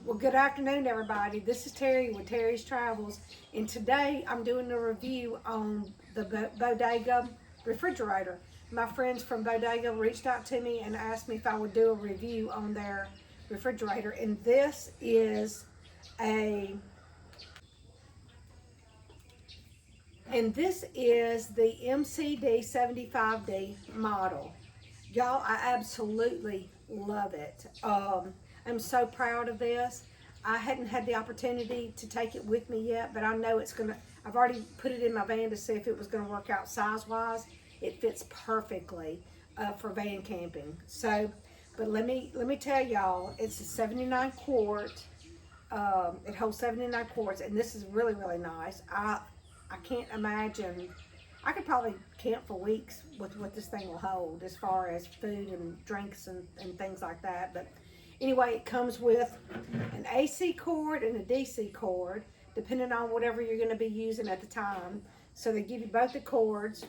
Well, good afternoon, everybody. This is Terry with Terry's Travels, and today I'm doing a review on the Bodega Refrigerator. My friends from Bodega reached out to me and asked me if I would do a review on their refrigerator, and this is the MCD 75D model. Y'all, I absolutely love it. I'm so proud of this. I hadn't had the opportunity to take it with me yet, but I know it's gonna, I've already put it in my van to see if it was gonna work out size-wise. It fits perfectly for van camping. So, but let me tell y'all, it's a 79 quart. It holds 79 quarts, and this is really, really nice. I can't imagine. I could probably camp for weeks with what this thing will hold as far as food and drinks and things like that. But anyway, it comes with an AC cord and a DC cord, depending on whatever you're going to be using at the time. So they give you both the cords.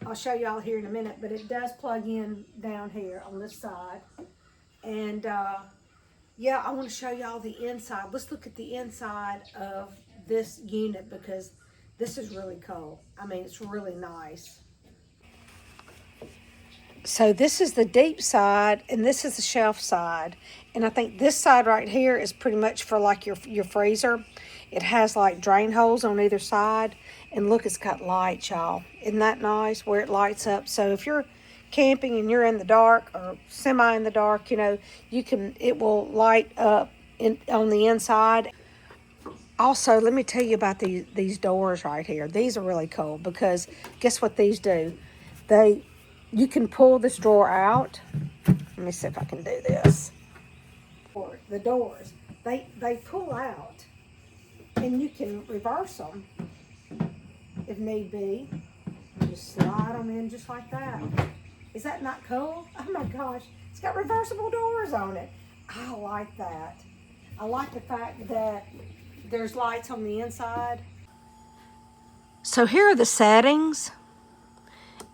I'll show y'all here in a minute, but it does plug in down here on this side. And yeah, I want to show y'all the inside. Let's look at the inside of this unit because this is really cool. I mean, it's really nice. So this is the deep side, and this is the shelf side. And I think this side right here is pretty much for like your freezer. It has like drain holes on either side. And look, it's got lights, y'all. Isn't that nice where it lights up? So if you're camping and you're in the dark or semi in the dark, you know, it will light up on the inside. Also, let me tell you about these doors right here. These are really cool because guess what these do? You can pull this drawer out. Let me see if I can do this. The doors, they pull out, and you can reverse them if need be. Just slide them in just like that. Is that not cool? Oh my gosh, it's got reversible doors on it. I like that. I like the fact that there's lights on the inside. So here are the settings,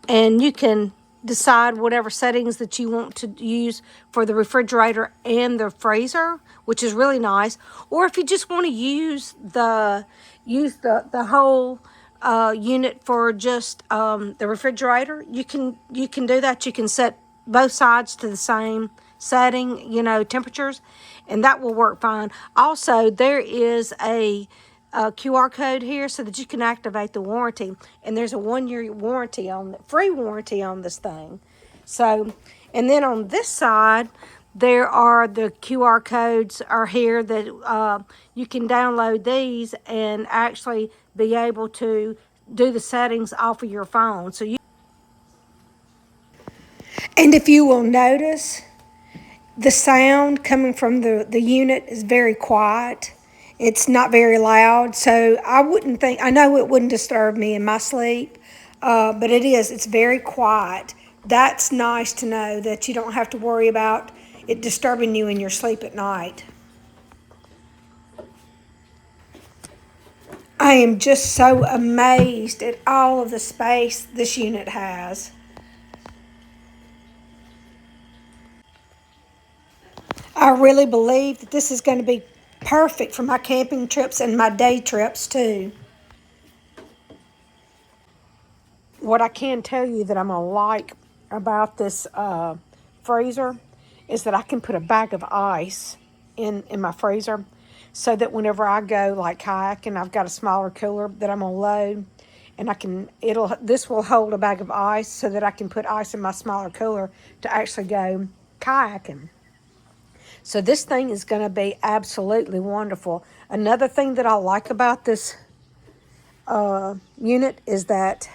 and you can decide whatever settings that you want to use for the refrigerator and the freezer, which is really nice. Or if you just want to use the whole unit for just the refrigerator, you can do that. You can set both sides to the same setting, you know, temperatures, and that will work fine. Also, there is a QR code here so that you can activate the warranty, and there's a 1-year warranty free warranty on this thing. So, and then on this side, there are the QR codes are here that you can download these and actually be able to do the settings off of your phone. So and if you will notice, the sound coming from the unit is very quiet. It's not very loud, so I know it wouldn't disturb me in my sleep, but it's very quiet. That's nice to know that you don't have to worry about it disturbing you in your sleep at night. I am just so amazed at all of the space this unit has. I really believe that this is going to be perfect for my camping trips and my day trips too. What I can tell you that I'm going to like about this freezer is that I can put a bag of ice in my freezer so that whenever I go like kayaking, I've got a smaller cooler that I'm going to load, and this will hold a bag of ice so that I can put ice in my smaller cooler to actually go kayaking. So this thing is going to be absolutely wonderful. Another thing that I like about this unit is that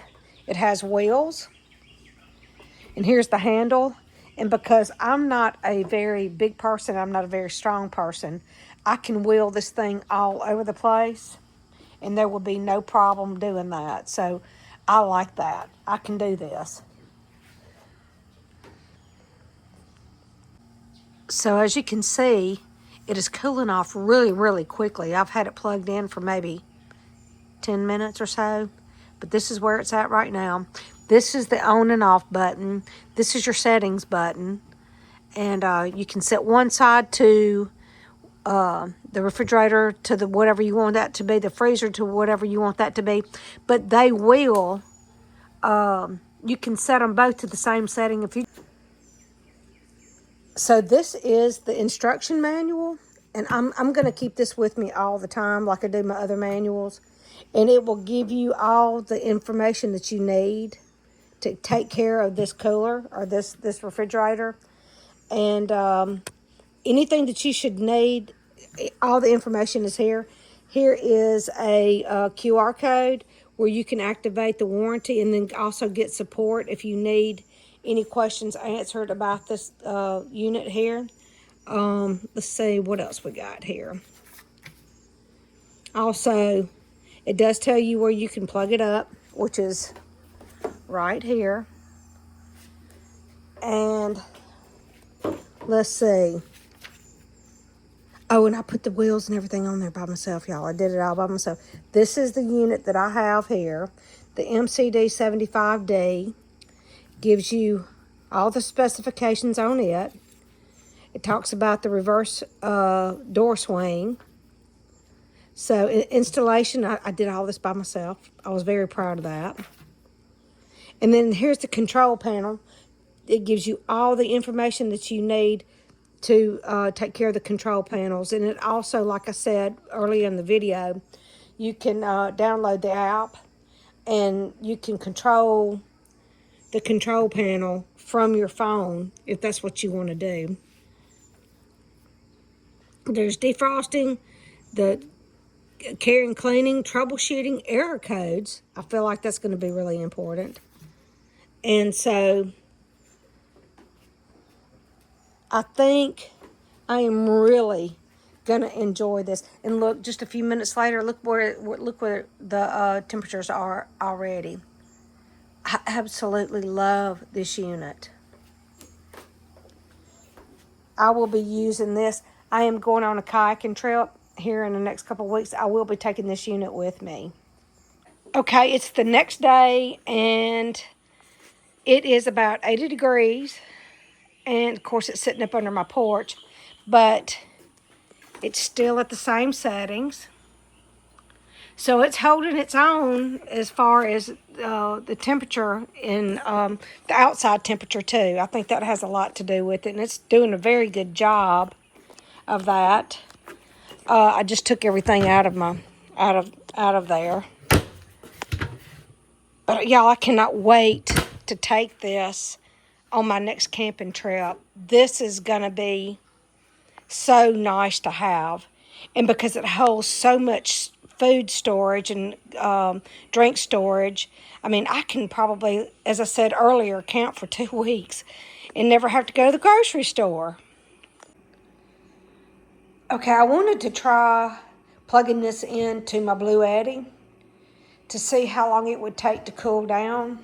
it has wheels. And here's the handle. And because I'm not a very big person, I'm not a very strong person, I can wheel this thing all over the place. And there will be no problem doing that. So I like that. I can do this. So as you can see, it is cooling off really, really quickly. I've had it plugged in for maybe 10 minutes or so, but this is where it's at right now. This is the on and off button. This is your settings button. And you can set one side to the refrigerator to the whatever you want that to be, the freezer to whatever you want that to be. But they will, you can set them both to the same setting if you. So this is the instruction manual, and I'm going to keep this with me all the time like I do my other manuals. And it will give you all the information that you need to take care of this cooler or this refrigerator. And anything that you should need, all the information is here. Here is a QR code where you can activate the warranty and then also get support if you need any questions answered about this unit here. Let's see what else we got here. Also, it does tell you where you can plug it up, which is right here. And let's see. Oh, and I put the wheels and everything on there by myself, y'all. I did it all by myself. This is the unit that I have here. The MCD 75D gives you all the specifications on it. It talks about the reverse door swing. So installation, I did all this by myself. I was very proud of that. And then here's the control panel. It gives you all the information that you need to take care of the control panels. And it also, like I said earlier in the video, you can download the app and you can control the control panel from your phone if that's what you want to do. There's defrosting, the care and cleaning, troubleshooting, error codes. I feel like that's going to be really important. And so I think I am really gonna enjoy this. And look, just a few minutes later, look where the temperatures are already. I absolutely love this unit. I will be using this. I am going on a kayaking trip here in the next couple of weeks. I will be taking this unit with me. Okay, it's the next day and it is about 80 degrees. And of course it's sitting up under my porch, but it's still at the same settings. So it's holding its own as far as the temperature and the outside temperature too. I think that has a lot to do with it, and it's doing a very good job of that. I just took everything out of there. But y'all, I cannot wait to take this on my next camping trip. This is gonna be so nice to have, and because it holds so much food storage and drink storage, I mean, I can probably, as I said earlier, camp for 2 weeks and never have to go to the grocery store. Okay, I wanted to try plugging this into my Blue Eddy to see how long it would take to cool down.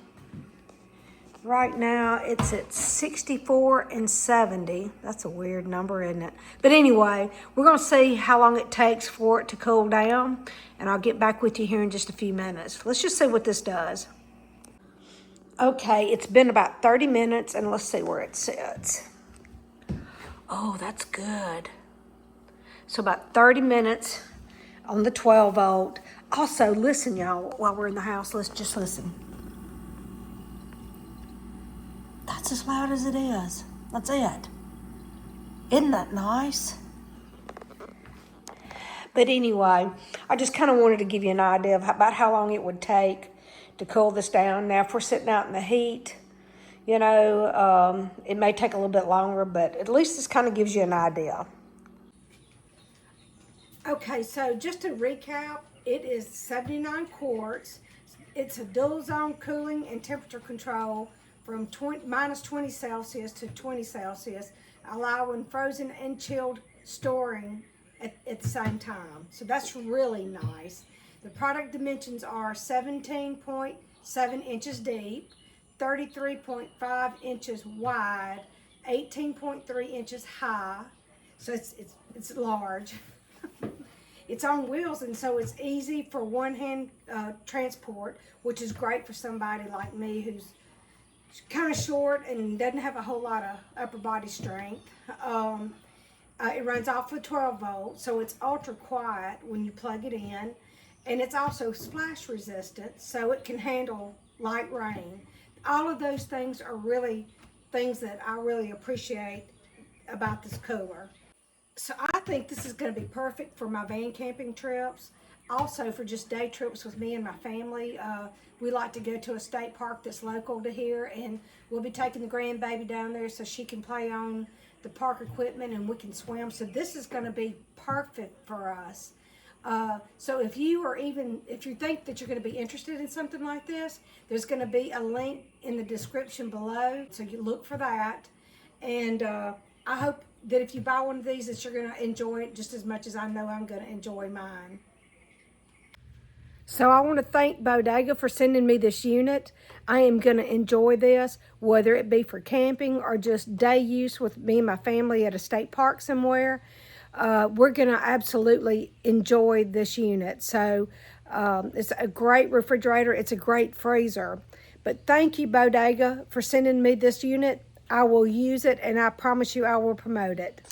Right now, it's at 64 and 70. That's a weird number, isn't it? But anyway, we're going to see how long it takes for it to cool down, and I'll get back with you here in just a few minutes. Let's just see what this does. Okay, it's been about 30 minutes, and let's see where it sits. Oh, that's good. So about 30 minutes on the 12 volt. Also, listen, y'all, while we're in the house, let's just listen. That's as loud as it is. That's it. Isn't that nice? But anyway, I just kind of wanted to give you an idea of about how long it would take to cool this down. Now, if we're sitting out in the heat, you know, it may take a little bit longer, but at least this kind of gives you an idea. Okay, so just to recap, it is 79 quarts. It's a dual zone cooling and temperature control from minus 20 Celsius to 20 Celsius, allowing frozen and chilled storing at the same time. So that's really nice. The product dimensions are 17.7 inches deep, 33.5 inches wide, 18.3 inches high. So it's large. It's on wheels, and so it's easy for one-hand transport, which is great for somebody like me who's kind of short and doesn't have a whole lot of upper body strength. It runs off with 12 volts, so it's ultra quiet when you plug it in. And it's also splash resistant, so it can handle light rain. All of those things are really things that I really appreciate about this cooler. So I think this is going to be perfect for my van camping trips. Also for just day trips with me and my family. We like to go to a state park that's local to here, and we'll be taking the grandbaby down there so she can play on the park equipment and we can swim. So this is going to be perfect for us. So if you think that you're going to be interested in something like this, there's going to be a link in the description below. So you look for that. And I hope that if you buy one of these, that you're going to enjoy it just as much as I know I'm going to enjoy mine. So I want to thank Bodega for sending me this unit. I am going to enjoy this, whether it be for camping or just day use with me and my family at a state park somewhere. We're going to absolutely enjoy this unit. So it's a great refrigerator. It's a great freezer. But thank you, Bodega, for sending me this unit. I will use it, and I promise you I will promote it.